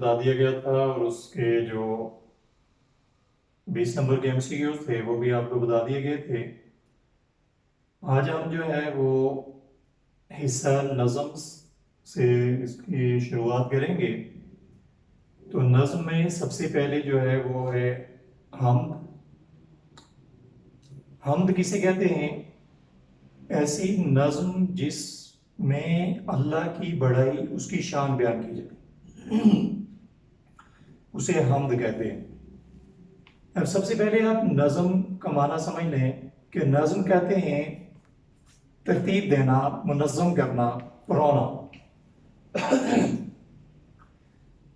بتا دیا گیا تھا، اور اس کے جو 20 نمبر کے MCQs تھے وہ بھی آپ کو بتا دیے گئے تھے۔ آج ہم جو ہے وہ حصہ نظم سے اس کی شروعات کریں گے۔ تو نظم میں سب سے پہلے جو ہے وہ ہے حمد۔ حمد کسے کہتے ہیں؟ ایسی نظم جس میں اللہ کی بڑائی، اس کی شان بیان کی جائے، اسے حمد کہتے ہیں۔ اب سب سے پہلے آپ نظم کا معنی سمجھ لیں کہ نظم کہتے ہیں ترتیب دینا، منظم کرنا، پرونا۔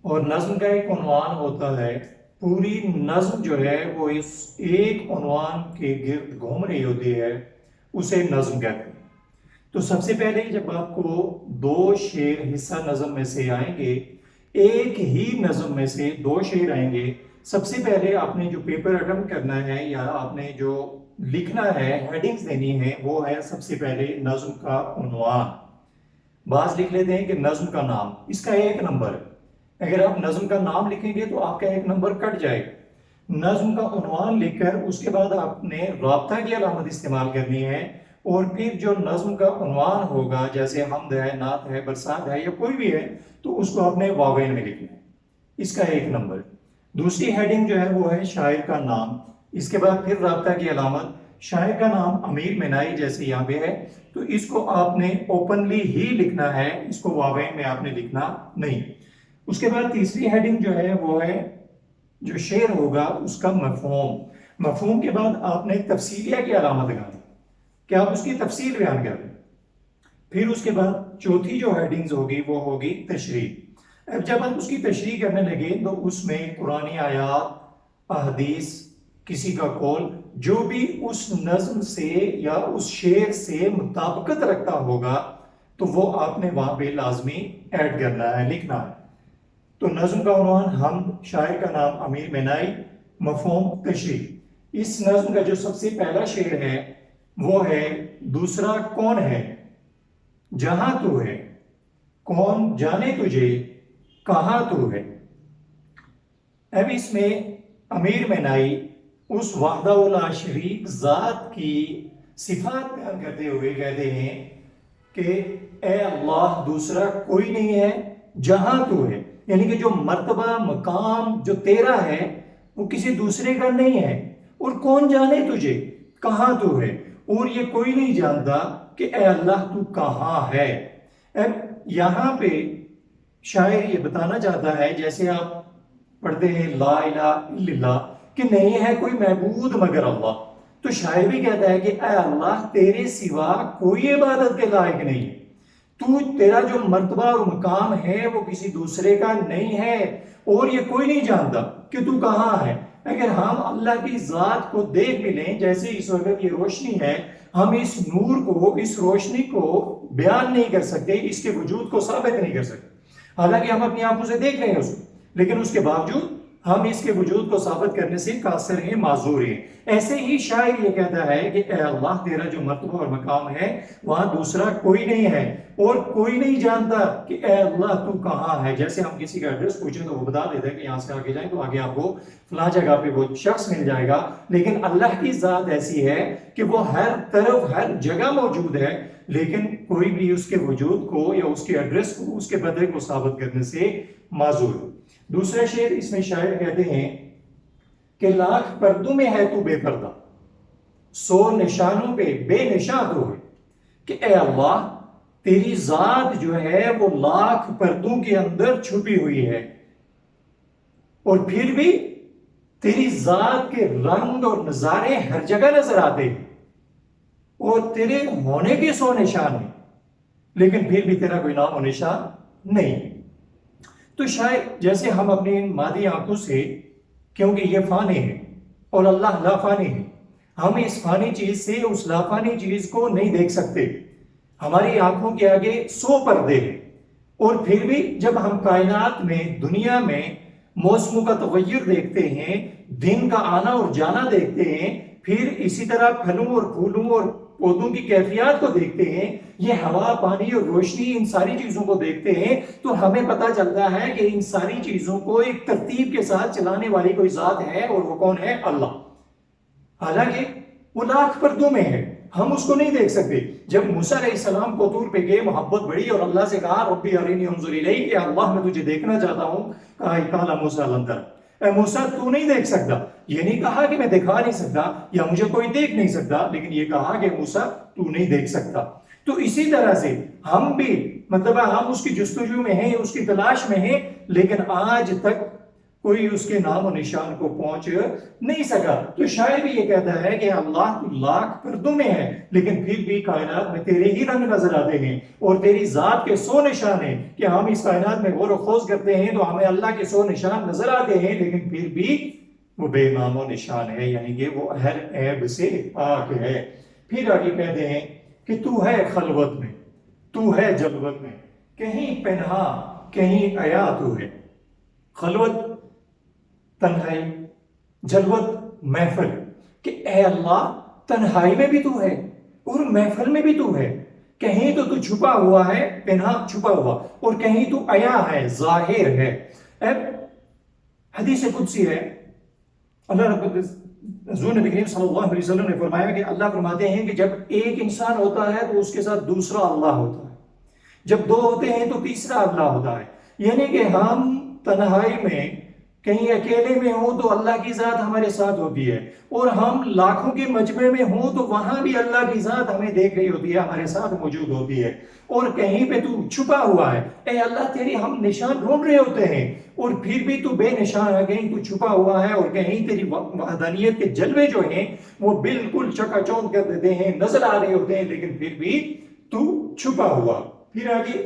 اور نظم کا ایک عنوان ہوتا ہے، پوری نظم جو ہے وہ اس ایک عنوان کے گرد گھوم رہی ہوتی ہے، اسے نظم کہتے ہیں۔ تو سب سے پہلے جب آپ کو 2 شعر حصہ نظم میں سے آئیں گے، ایک ہی نظم میں سے 2 شعر آئیں گے، سب سے پہلے آپ نے جو پیپر اٹمپٹ کرنا ہے یا آپ نے جو لکھنا ہے، ہیڈنگز دینی ہے، وہ ہے سب سے پہلے نظم کا عنوان۔ بعض لکھ لیتے ہیں کہ نظم کا نام، اس کا 1 نمبر ہے۔ اگر آپ نظم کا نام لکھیں گے تو آپ کا 1 نمبر کٹ جائے گا۔ نظم کا عنوان لکھ کر اس کے بعد آپ نے رابطہ کی علامت استعمال کرنی ہے، اور پھر جو نظم کا عنوان ہوگا، جیسے حمد ہے، نعت ہے، برسات ہے، یا کوئی بھی ہے، تو اس کو آپ نے واوین میں لکھنا ہے، اس کا 1 نمبر۔ دوسری ہیڈنگ جو ہے وہ ہے شاعر کا نام، اس کے بعد پھر رابطہ کی علامت۔ شاعر کا نام امیر مینائی جیسے یہاں پہ ہے، تو اس کو آپ نے اوپنلی ہی لکھنا ہے، اس کو واوین میں آپ نے لکھنا نہیں۔ اس کے بعد تیسری ہیڈنگ جو ہے وہ ہے جو شعر ہوگا اس کا مفہوم۔ مفہوم کے بعد آپ نے تفصیلیہ کی علامت لگانی کہ آپ اس کی تفصیل بیان کر رہے ہیں۔ پھر اس کے بعد چوتھی جو ہیڈنگز ہوگی وہ ہوگی تشریح۔ اب جب ہم اس کی تشریح کرنے لگے تو اس میں قرآنی آیات، احادیث، کسی کا قول، جو بھی اس نظم سے یا اس شعر سے مطابقت رکھتا ہوگا تو وہ آپ نے وہاں پہ لازمی ایڈ کرنا ہے، لکھنا ہے۔ تو نظم کا عنوان حمد، شاعر کا نام امیر مینائی، مفہوم تشریح۔ اس نظم کا جو سب سے پہلا شعر ہے وہ ہے دوسرا کون ہے جہاں تو ہے، کون جانے تجھے کہاں تو ہے۔ اب اس میں امیر مینائی اس وحدہ لا شریک ذات کی صفات بیان کرتے ہوئے کہتے ہیں کہ اے اللہ دوسرا کوئی نہیں ہے جہاں تو ہے، یعنی کہ جو مرتبہ مقام جو تیرا ہے وہ کسی دوسرے کا نہیں ہے، اور کون جانے تجھے کہاں تو ہے، اور یہ کوئی نہیں جانتا کہ اے اللہ تو کہاں ہے۔ اب یہاں پہ شاعر یہ بتانا چاہتا ہے، جیسے آپ پڑھتے ہیں لا الہ الا اللہ، کہ نہیں ہے کوئی معبود مگر اللہ، تو شاعر بھی کہتا ہے کہ اے اللہ تیرے سوا کوئی عبادت کے لائق نہیں ہے، تو تیرا جو مرتبہ اور مقام ہے وہ کسی دوسرے کا نہیں ہے، اور یہ کوئی نہیں جانتا کہ تو کہاں ہے۔ اگر ہم اللہ کی ذات کو دیکھ بھی لیں، جیسے اس وقت یہ روشنی ہے، ہم اس نور کو، اس روشنی کو بیان نہیں کر سکتے، اس کے وجود کو ثابت نہیں کر سکتے، حالانکہ ہم اپنی آنکھوں سے دیکھ رہے ہیں اس کو، لیکن اس کے باوجود ہم اس کے وجود کو ثابت کرنے سے قاصر ہیں، معذور ہیں۔ ایسے ہی شاعر یہ کہتا ہے کہ اے اللہ تیرا جو مرتبہ اور مقام ہے وہاں دوسرا کوئی نہیں ہے، اور کوئی نہیں جانتا کہ اے اللہ تو کہاں ہے۔ جیسے ہم کسی کا ایڈریس پوچھیں تو وہ بتا دیتا ہے کہ یہاں سے آگے جائیں تو آگے آپ کو فلاں جگہ پہ وہ شخص مل جائے گا، لیکن اللہ کی ذات ایسی ہے کہ وہ ہر طرف ہر جگہ موجود ہے، لیکن کوئی بھی اس کے وجود کو یا اس کے ایڈریس کو، اس کے پتے کو ثابت کرنے سے معذور ہے۔ دوسرا شعر اس میں شاعر کہتے ہیں کہ لاکھ پردوں میں ہے تو بے پردہ، 100 نشانوں پہ بے نشاں تو ہے، کہ اے اللہ تیری ذات جو ہے وہ لاکھ پردوں کے اندر چھپی ہوئی ہے، اور پھر بھی تیری ذات کے رنگ اور نظارے ہر جگہ نظر آتے ہیں، اور تیرے ہونے کے 100 نشان ہیں، لیکن پھر بھی تیرا کوئی نام و نشان نہیں۔ تو شاید جیسے ہم اپنی مادی آنکھوں سے، کیونکہ یہ فانی ہے اور اللہ لا فانی ہے، ہم اس فانی چیز سے اس لا فانی چیز کو نہیں دیکھ سکتے، ہماری آنکھوں کے آگے 100 پردے ہیں، اور پھر بھی جب ہم کائنات میں، دنیا میں موسموں کا تغیر دیکھتے ہیں، دن کا آنا اور جانا دیکھتے ہیں، پھر اسی طرح پھلوں اور پھولوں اور پودوں کی کیفیات کو دیکھتے ہیں، یہ ہوا، پانی اور روشنی، ان ساری چیزوں کو دیکھتے ہیں تو ہمیں پتہ چلتا ہے کہ ان ساری چیزوں کو ایک ترتیب کے ساتھ چلانے والی کوئی ذات ہے، اور وہ کون ہے؟ اللہ۔ حالانکہ وہ لاکھ پردوں میں ہے، ہم اس کو نہیں دیکھ سکتے۔ جب موسیٰ علیہ السلام کو طور پہ گئے، محبت بڑھی اور اللہ سے کہا ربی ارینی انظر الیک، کہ اللہ میں تجھے دیکھنا چاہتا ہوں، کہا قال موسیٰ لن ترانی، اے موسیٰ تو نہیں دیکھ سکتا۔ یہ نہیں کہا کہ میں دکھا نہیں سکتا یا مجھے کوئی دیکھ نہیں سکتا، لیکن یہ کہا کہ موسیٰ تو نہیں دیکھ سکتا۔ تو اسی طرح سے ہم بھی ہم اس کی جستجو میں ہیں، اس کی تلاش میں ہیں، لیکن آج تک کوئی اس کے نام و نشان کو پہنچ نہیں سکا۔ تو شاعر بھی یہ کہتا ہے کہ اللہ تو لاکھ پردوں میں ہے، لیکن پھر بھی کائنات میں تیرے ہی رنگ نظر آتے ہیں، اور تیری ذات کے 100 نشان ہیں کہ ہم اس کائنات میں غور و خوض کرتے ہیں تو ہمیں اللہ کے 100 نشان نظر آتے ہیں، لیکن پھر بھی وہ بے نام و نشان ہے، یعنی کہ وہ ہر عیب سے پاک ہے۔ پھر آگے کہتے ہیں کہ تو ہے خلوت میں، تو ہے جلوت میں، کہیں پنہا کہیں عیا تو ہے۔ خلوت تنہائی، جلوت محفل، کہ اے اللہ تنہائی میں بھی تو ہے اور محفل میں بھی تو ہے، کہیں تو چھپا ہوا ہے، پنہا چھپا ہوا، اور کہیں تو عیا ہے، ظاہر ہے۔ اب حدیث قدسی ہے، اللہ رب حضور نبی کریم صلی اللہ علیہ وسلم نے فرمایا کہ اللہ فرماتے ہیں کہ جب ایک انسان ہوتا ہے تو اس کے ساتھ دوسرا اللہ ہوتا ہے، جب دو ہوتے ہیں تو تیسرا اللہ ہوتا ہے۔ یعنی کہ ہم تنہائی میں کہیں اکیلے میں ہوں تو اللہ کی ذات ہمارے ساتھ ہوتی ہے، اور ہم لاکھوں کے مجمع میں ہوں تو وہاں بھی اللہ کی ذات ہمیں دیکھ رہی ہوتی ہے، ہمارے ساتھ موجود ہوتی ہے، اور کہیں پہ تو چھپا ہوا ہے، اے اللہ تیری ہم نشان ڈھونڈ رہے ہوتے ہیں اور پھر بھی تو بے نشان ہے، کہیں تو چھپا ہوا ہے، اور کہیں تیری وحدانیت کے جلوے جو ہیں وہ بالکل چکا چوند کر دیتے ہیں، نظر آ رہے ہوتے ہیں، لیکن پھر بھی تو چھپا ہوا۔ پھر آگے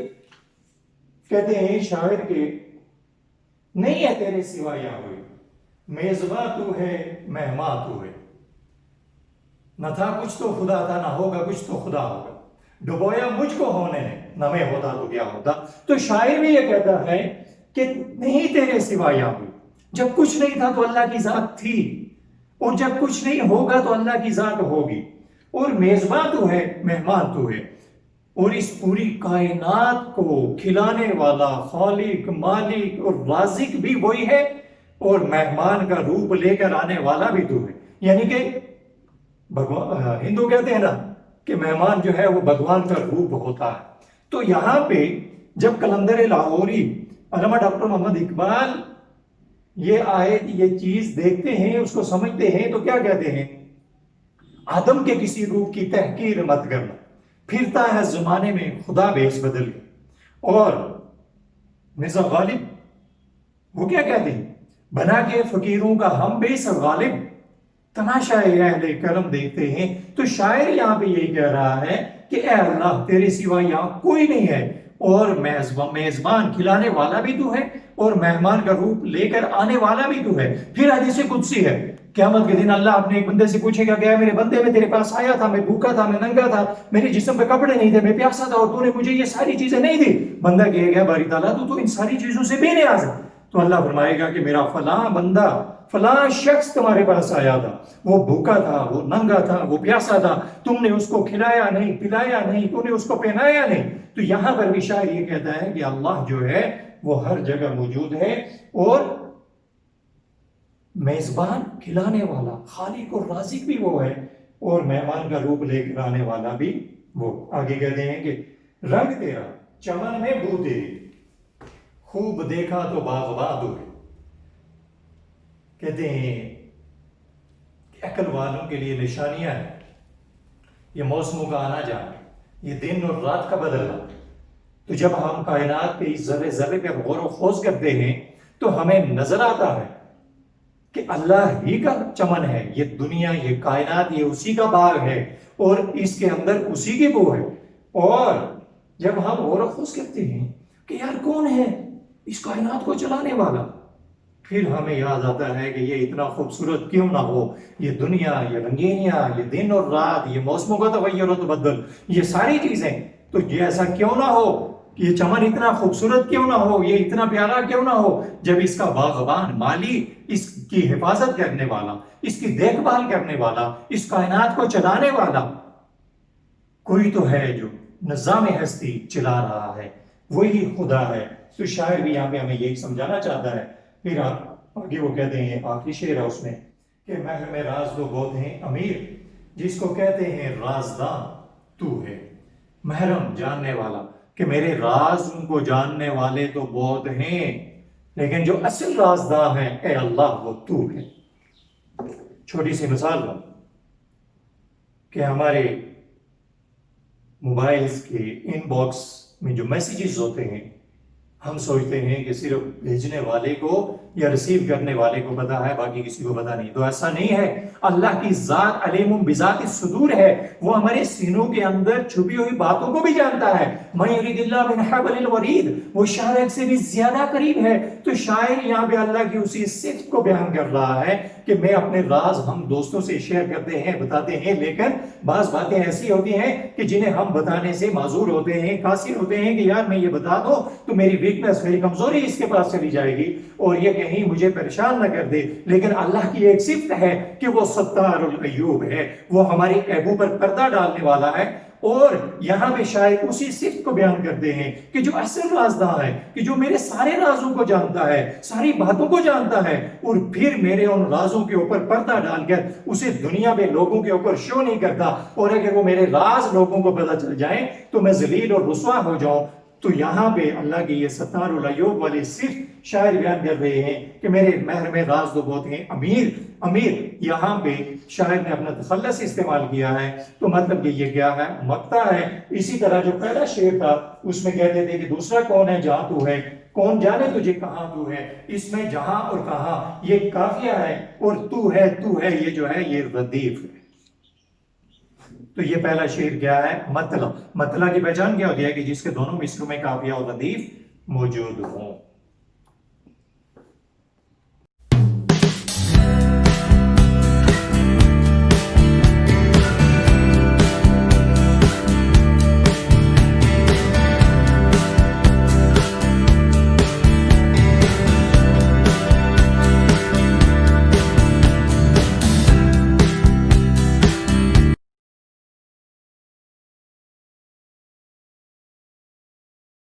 کہتے ہیں شاعر کے نہیں ہے تیرے سوا یا ہوئے، میزباں تو ہے مہمان تو ہے، نہ تھا کچھ تو خدا تھا، نہ ہوگا کچھ تو خدا ہوگا، ڈبویا مجھ کو ہونے نے، نہ میں ہوتا تو کیا ہوتا۔ تو شاعر بھی یہ کہتا ہے کہ نہیں تیرے سوا یا ہوئے، جب کچھ نہیں تھا تو اللہ کی ذات تھی، اور جب کچھ نہیں ہوگا تو اللہ کی ذات ہوگی، اور میزباں تو ہے مہمان تو ہے، اور اس پوری کائنات کو کھلانے والا خالق، مالک اور رازق بھی وہی ہے، اور مہمان کا روپ لے کر آنے والا بھی تو ہے۔ یعنی کہ ہندو کہتے ہیں نا کہ مہمان جو ہے وہ بھگوان کا روپ ہوتا ہے۔ تو یہاں پہ جب قلندر لاہوری علامہ ڈاکٹر محمد اقبال یہ آیت، یہ چیز دیکھتے ہیں، اس کو سمجھتے ہیں، تو کیا کہتے ہیں؟ آدم کے کسی روپ کی تحقیر مت کرنا، پھرتا ہے زمانے میں خدا بھیس بدل کے۔ اور مرزا غالب وہ کیا کہتے ہیں؟ بنا کے فقیروں کا ہم بیس غالب، تماشا اہل کرم دیکھتے ہیں۔ تو شاعر یہاں پہ یہی کہہ رہا ہے کہ اے اللہ تیرے سوا یہاں کوئی نہیں ہے، اور میزبان کھلانے والا بھی تو ہے، اور مہمان کا روپ لے کر آنے والا بھی تو ہے۔ پھر حدیث قدسی ہے، قیامت کے دن اللہ اپنے ایک بندے سے پوچھے گا کہ میرے بندے میں تیرے پاس آیا تھا، میں بھوکا تھا، میں ننگا تھا، میرے جسم پہ کپڑے نہیں تھے، میں پیاسا تھا، اور تو نے مجھے یہ ساری چیزیں نہیں دی۔ بندہ کہے گا باری تعالیٰ تو ان ساری چیزوں سے بے نیاز ہے۔ تو اللہ فرمائے گا کہ میرا فلاں بندہ، فلاں شخص تمہارے پاس آیا تھا، وہ بھوکا تھا، وہ ننگا تھا، وہ پیاسا تھا، تم نے اس کو کھلایا نہیں، پلایا نہیں، تو نے اس کو پہنایا نہیں۔ تو یہاں پر بھی شاعر یہ کہتا ہے کہ اللہ جو ہے وہ ہر جگہ موجود ہے، اور میزبان کھلانے والا خالق اور رازق بھی وہ ہے، اور مہمان کا روپ لے کر آنے والا بھی وہ۔ آگے کہتے ہیں کہ رنگ تیرا چمن میں بو تیری، خوب دیکھا تو باغباں تو ہے۔ کہتے ہیں کہ عقل والوں کے لیے نشانیاں ہیں، یہ موسموں کا آنا جانا، یہ دن اور رات کا بدلنا۔ تو جب ہم کائنات کے اس ذرے ذرے پہ غور و خوض کرتے ہیں تو ہمیں نظر آتا ہے کہ اللہ ہی کا چمن ہے، یہ دنیا، یہ کائنات، یہ اسی کا باغ ہے، اور اس کے اندر اسی کی بو ہے۔ اور جب ہم غور و خوض کرتے ہیں کہ یار کون ہے اس کائنات کو چلانے والا، پھر ہمیں یاد آتا ہے کہ یہ اتنا خوبصورت کیوں نہ ہو، یہ دنیا، یہ رنگینیاں، یہ دن اور رات، یہ موسموں کا تغیر و تبدل، یہ ساری چیزیں، تو یہ ایسا کیوں نہ ہو، یہ چمن اتنا خوبصورت کیوں نہ ہو، یہ اتنا پیارا کیوں نہ ہو، جب اس کا باغبان، مالی، اس کی حفاظت کرنے والا، اس کی دیکھ بھال کرنے والا، اس کائنات کو چلانے والا کوئی تو ہے جو نظام ہستی چلا رہا ہے، وہی خدا ہے۔ تو شاعر بھی یہاں پہ ہمیں یہی سمجھانا چاہتا ہے۔ پھر آگے وہ کہتے ہیں، آخری شعر ہے اس میں کہ محرم راز دو بہت ہیں امیر، جس کو کہتے ہیں رازداں تو ہے۔ محرم جاننے والا، کہ میرے راز ان کو جاننے والے تو بہت ہیں، لیکن جو اصل رازداں ہیں اے اللہ وہ تو ہے۔ چھوٹی سی مثال دو کہ ہمارے موبائلز کے ان باکس میں جو میسیجز ہوتے ہیں، ہم سوچتے ہیں کہ صرف بھیجنے والے کو یا ریسیو کرنے والے کو پتا ہے، باقی کسی کو پتا نہیں۔ تو ایسا نہیں ہے، اللہ کی ذات علیم بذات الصدور ہے، وہ ہمارے سینوں کے اندر چھپی ہوئی باتوں کو بھی جانتا ہے۔ من یرید اللہ من حبل الورید، وہ شاعر سے بھی زیادہ قریب ہے۔ تو شاعر یہاں پہ اللہ کی اسی صفت کو بیان کر رہا ہے کہ میں اپنے راز ہم دوستوں سے شیئر کرتے ہیں، بتاتے ہیں، لیکن بعض باتیں ایسی ہوتی ہیں کہ جنہیں ہم بتانے سے معذور ہوتے ہیں، قاصر ہوتے ہیں کہ یار میں یہ بتا دوں تو میری ویکنس، میری کمزوری اس کے پاس چلی جائے گی اور یہ کہیں مجھے پریشان نہ کر دے۔ لیکن اللہ کی ایک صفت ہے کہ وہ ستار العیوب ہے، وہ ہماری عیبوں پر پردہ ڈالنے والا ہے۔ اور یہاں پہ شاید اسی صفت کو بیان کرتے ہیں کہ جو اصل رازداں ہے، کہ جو میرے سارے رازوں کو جانتا ہے، ساری باتوں کو جانتا ہے، اور پھر میرے ان رازوں کے اوپر پردہ ڈال کر اسے دنیا میں لوگوں کے اوپر شو نہیں کرتا، اور اگر وہ میرے راز لوگوں کو پتہ چل جائیں تو میں ذلیل اور رسوا ہو جاؤں۔ تو یہاں پہ اللہ کی یہ ستار العیوب والی صفت شاعر بیان کر رہے ہیں کہ میرے محرم راز دو بہت ہیں امیر۔ امیر یہاں پہ شاعر نے اپنا تخلص استعمال کیا ہے، تو مطلب یہ کیا ہے؟ مقطع ہے۔ اسی طرح جو پہلا شعر تھا اس میں کہتے تھے کہ دوسرا کون ہے جہاں تو ہے، کون جانے تجھے کہاں تو ہے، اس میں جہاں اور کہاں یہ قافیہ ہے، اور تو ہے یہ جو ہے یہ ردیف ہے۔ تو یہ پہلا شعر کیا ہے؟ مطلع۔ مطلع کی پہچان کیا ہوتی ہے کہ جس کے دونوں مصروں میں قافیہ اور ردیف موجود ہوں۔